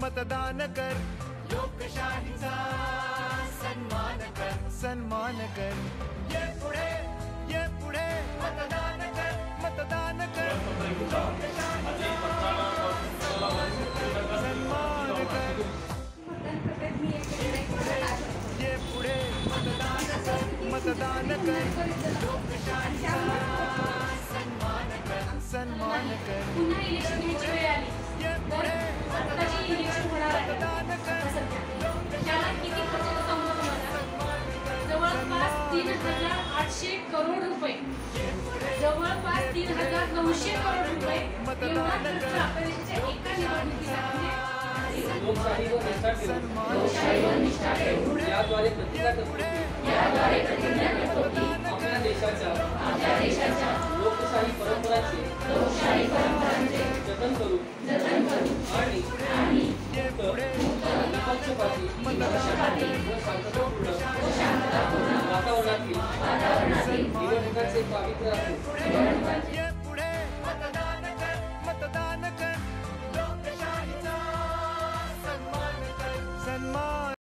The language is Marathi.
मतदान कर, लोकशाहीचा सन्मान कर, सन्मान कर. ये पुढे मतदान कर, मतदान कर, लोकशाहीचा सन्मान कर. ये पुढे मतदान कर, मतदान कर, लोकशाहीचा सन्मान कर, सन्मान कर. पुन्हा इलेक्शनची वेळ आली तर आताची इलेक्शन होणार आहे त्याला किती खर्च समजून जवळपास 3,800 करोड रुपये, जवळपास 3,900 करोड रुपये एवढा खर्च आपल्या देशाच्या एका निवडणुकीसाठी लोकशाही व निष्ठा ठेवून याद्वारे प्रतिज्ञा करतो की आपल्या देशाच्या लोकशाही परंपरांचे जतन करू आणि निपक्षपाती व शांततापूर्ण वातावरणातील निवडणुकांचे पावित्र्य राखू.